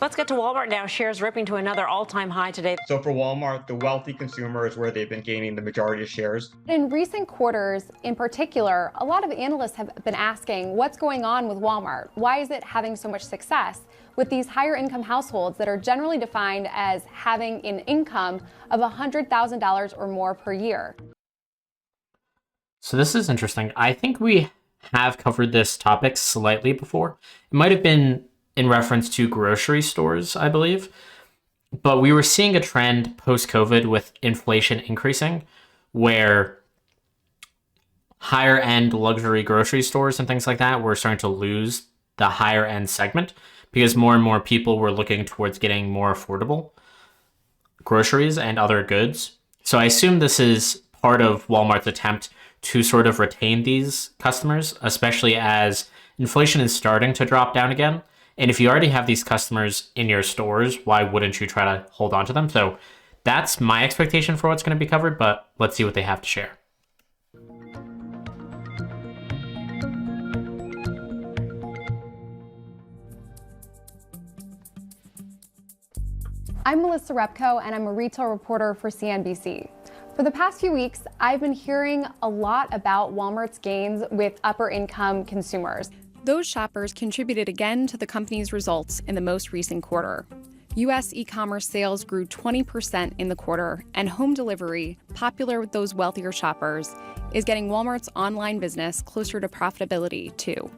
Let's get to Walmart now. Shares ripping to another all-time high today. So for Walmart, the wealthy consumer is where they've been gaining the majority of shares. In recent quarters, in particular, a lot of analysts have been asking what's going on with Walmart. Why is it having so much success with these higher income households that are generally defined as having an income of $100,000 or more per year? So this is interesting. I think we have covered this topic slightly before. It might have been in reference to grocery stores, I believe. But we were seeing a trend post-COVID with inflation increasing, where higher end luxury grocery stores and things like that were starting to lose the higher end segment because more and more people were looking towards getting more affordable groceries and other goods. So I assume this is part of Walmart's attempt to sort of retain these customers, especially as inflation is starting to drop down again. And if you already have these customers in your stores, why wouldn't you try to hold on to them? So that's my expectation for what's going to be covered, but let's see what they have to share. I'm Melissa Repko, and I'm a retail reporter for CNBC. For the past few weeks, I've been hearing a lot about Walmart's gains with upper income consumers. Those shoppers contributed again to the company's results in the most recent quarter. U.S. e-commerce sales grew 20% in the quarter, and home delivery, popular with those wealthier shoppers, is getting Walmart's online business closer to profitability, too.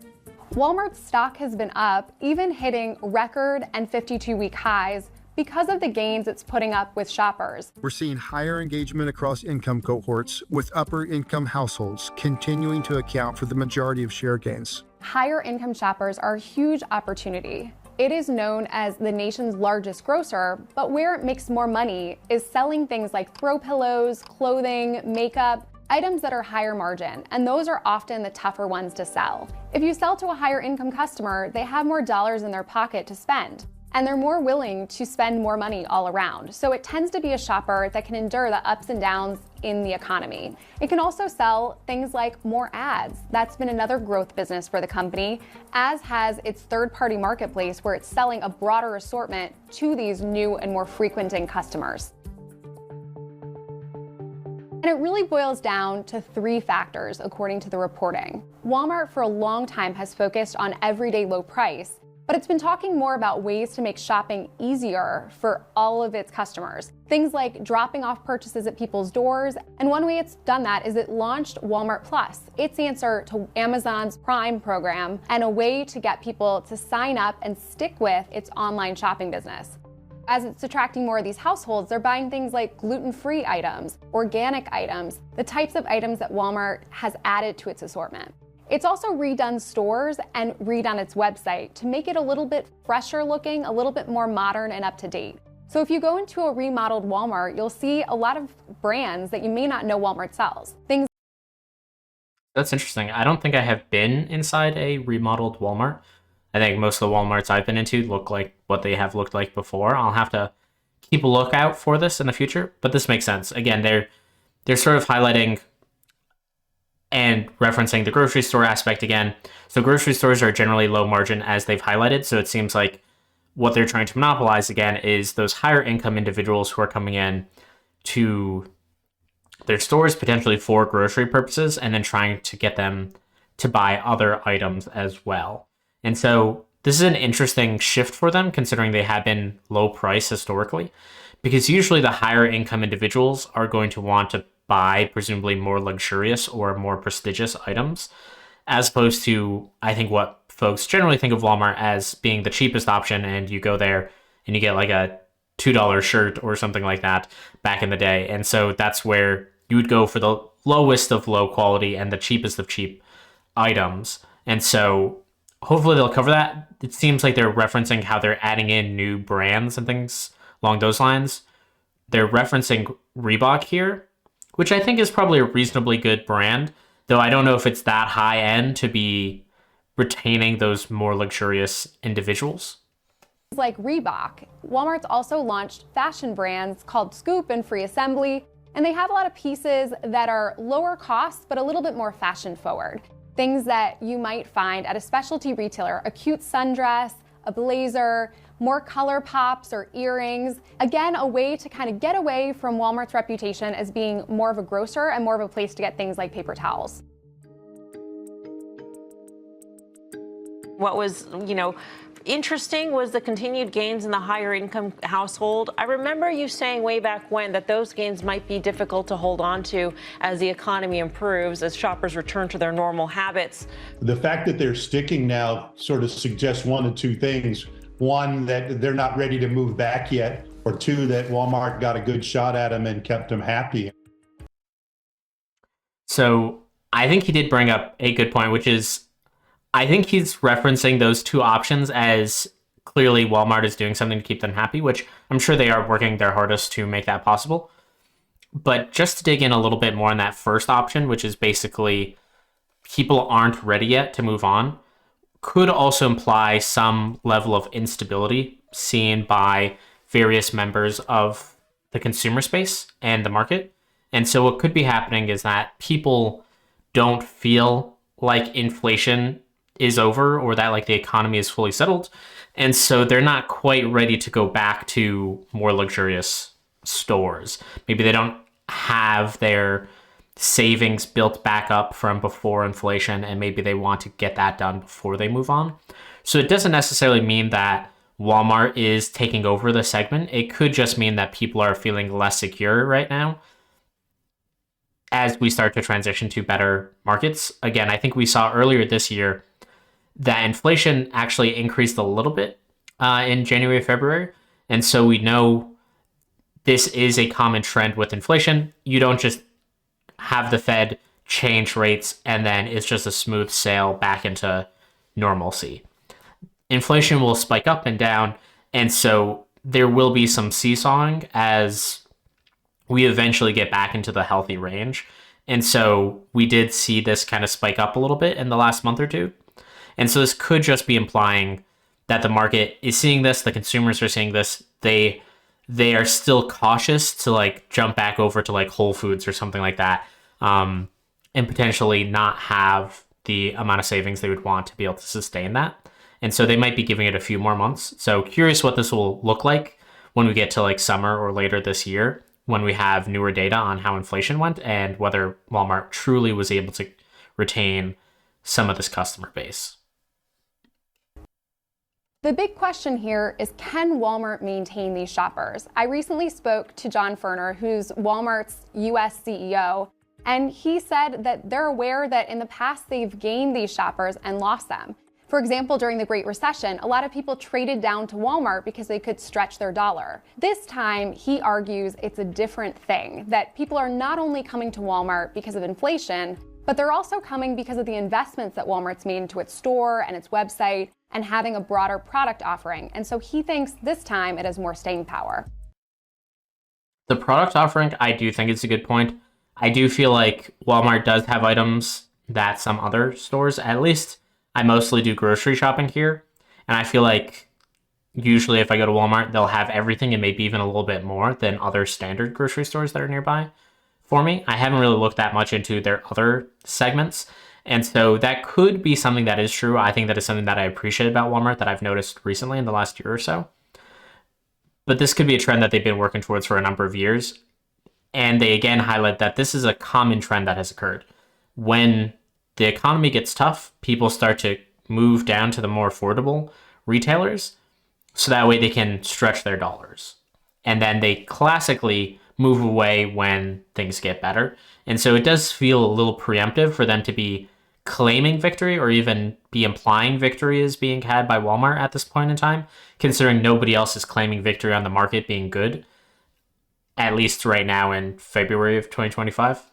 Walmart's stock has been up, even hitting record and 52-week highs, because of the gains it's putting up with shoppers. We're seeing higher engagement across income cohorts, with upper income households continuing to account for the majority of share gains. Higher income shoppers are a huge opportunity. It is known as the nation's largest grocer, but where it makes more money is selling things like throw pillows, clothing, makeup, items that are higher margin, and those are often the tougher ones to sell. If you sell to a higher income customer, they have more dollars in their pocket to spend, and they're more willing to spend more money all around. So it tends to be a shopper that can endure the ups and downs in the economy. It can also sell things like more ads. That's been another growth business for the company, as has its third-party marketplace where it's selling a broader assortment to these new and more frequenting customers. And it really boils down to three factors, according to the reporting. Walmart for a long time has focused on everyday low price, but it's been talking more about ways to make shopping easier for all of its customers. Things like dropping off purchases at people's doors. And one way it's done that is it launched Walmart Plus, its answer to Amazon's Prime program, and a way to get people to sign up and stick with its online shopping business. As it's attracting more of these households, they're buying things like gluten-free items, organic items, the types of items that Walmart has added to its assortment. It's also redone stores and redone its website to make it a little bit fresher looking, a little bit more modern and up to date. So if you go into a remodeled Walmart, you'll see a lot of brands that you may not know Walmart sells. That's interesting. I don't think I have been inside a remodeled Walmart. I think most of the Walmarts I've been into look like what they have looked like before. I'll have to keep a lookout for this in the future, but this makes sense. Again, they're sort of highlighting and referencing the grocery store aspect again. So grocery stores are generally low margin, as they've highlighted. So it seems like what they're trying to monopolize again is those higher income individuals who are coming in to their stores potentially for grocery purposes and then trying to get them to buy other items as well. And so this is an interesting shift for them, considering they have been low price historically, because usually the higher income individuals are going to want to buy presumably more luxurious or more prestigious items, as opposed to, I think, what folks generally think of Walmart as being the cheapest option, and you go there and you get like a $2 shirt or something like that back in the day. And so that's where you would go for the lowest of low quality and the cheapest of cheap items. And so hopefully they'll cover that. It seems like they're referencing how they're adding in new brands and things along those lines. They're referencing Reebok here, which I think is probably a reasonably good brand, though I don't know if it's that high end to be retaining those more luxurious individuals. Like Reebok, Walmart's also launched fashion brands called Scoop and Free Assembly, and they have a lot of pieces that are lower cost, but a little bit more fashion forward. Things that you might find at a specialty retailer, a cute sundress, a blazer, more color pops or earrings. Again, a way to kind of get away from Walmart's reputation as being more of a grocer and more of a place to get things like paper towels. What was, interesting was the continued gains in the higher income household. I remember you saying way back when that those gains might be difficult to hold on to as the economy improves, as shoppers return to their normal habits. The fact that they're sticking now sort of suggests one of two things. One, that they're not ready to move back yet, or two, that Walmart got a good shot at them and kept them happy. So I think he did bring up a good point, which is I think he's referencing those two options as clearly Walmart is doing something to keep them happy, which I'm sure they are working their hardest to make that possible. But just to dig in a little bit more on that first option, which is basically people aren't ready yet to move on, could also imply some level of instability seen by various members of the consumer space and the market. And so what could be happening is that people don't feel like inflation is over or that like the economy is fully settled. And so they're not quite ready to go back to more luxurious stores. Maybe they don't have their savings built back up from before inflation, and maybe they want to get that done before they move on. So it doesn't necessarily mean that Walmart is taking over the segment. It could just mean that people are feeling less secure right now as we start to transition to better markets. Again, I think we saw earlier this year that inflation actually increased a little bit in January, February. And so we know this is a common trend with inflation. You don't just have the Fed change rates and then it's just a smooth sail back into normalcy. Inflation will spike up and down. And so there will be some seesawing as we eventually get back into the healthy range. And so we did see this kind of spike up a little bit in the last month or two. And so this could just be implying that the market is seeing this, the consumers are seeing this, they are still cautious to like jump back over to like Whole Foods or something like that, and potentially not have the amount of savings they would want to be able to sustain that. And so they might be giving it a few more months. So curious what this will look like when we get to like summer or later this year, when we have newer data on how inflation went and whether Walmart truly was able to retain some of this customer base. The big question here is, can Walmart maintain these shoppers? I recently spoke to John Furner, who's Walmart's US CEO, and he said that they're aware that in the past they've gained these shoppers and lost them. For example, during the Great Recession, a lot of people traded down to Walmart because they could stretch their dollar. This time, he argues it's a different thing, that people are not only coming to Walmart because of inflation, but they're also coming because of the investments that Walmart's made into its store and its website and having a broader product offering. And so he thinks this time it has more staying power. The product offering, I do think it's a good point. I do feel like Walmart does have items that some other stores, at least I mostly do grocery shopping here. And I feel like usually if I go to Walmart, they'll have everything and maybe even a little bit more than other standard grocery stores that are nearby for me. I haven't really looked that much into their other segments. And so that could be something that is true. I think that is something that I appreciate about Walmart that I've noticed recently in the last year or so. But this could be a trend that they've been working towards for a number of years. And they again highlight that this is a common trend that has occurred. When the economy gets tough, people start to move down to the more affordable retailers so that way they can stretch their dollars. And then they classically move away when things get better. And so it does feel a little preemptive for them to be claiming victory or even be implying victory is being had by Walmart at this point in time, considering nobody else is claiming victory on the market being good, at least right now in February of 2025.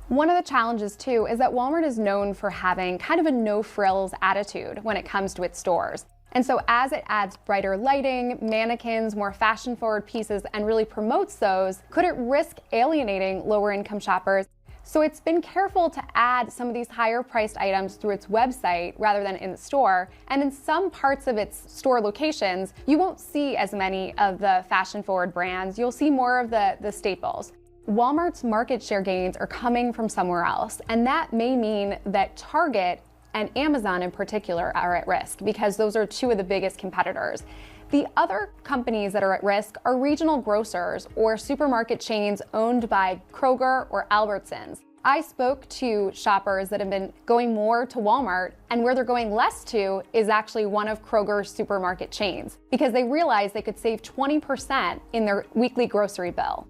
One of the challenges, too, is that Walmart is known for having kind of a no-frills attitude when it comes to its stores. And so as it adds brighter lighting, mannequins, more fashion-forward pieces, and really promotes those, could it risk alienating lower-income shoppers? So it's been careful to add some of these higher-priced items through its website rather than in the store. And in some parts of its store locations, you won't see as many of the fashion-forward brands. You'll see more of the staples. Walmart's market share gains are coming from somewhere else, and that may mean that Target and Amazon in particular are at risk because those are two of the biggest competitors. The other companies that are at risk are regional grocers or supermarket chains owned by Kroger or Albertsons. I spoke to shoppers that have been going more to Walmart, and where they're going less to is actually one of Kroger's supermarket chains because they realized they could save 20% in their weekly grocery bill.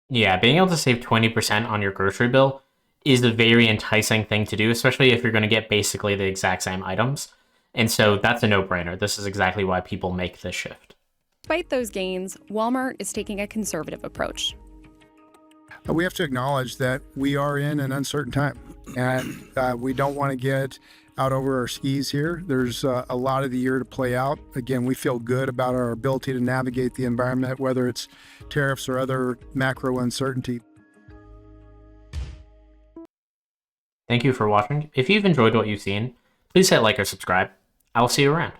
Yeah, being able to save 20% on your grocery bill is a very enticing thing to do, especially if you're going to get basically the exact same items. And so that's a no-brainer. This is exactly why people make this shift. Despite those gains, Walmart is taking a conservative approach. We have to acknowledge that we are in an uncertain time, and we don't want to get out over our skis here. There's a lot of the year to play out. Again, we feel good about our ability to navigate the environment, whether it's tariffs or other macro uncertainty. Thank you for watching. If you've enjoyed what you've seen, please hit like or subscribe. I will see you around.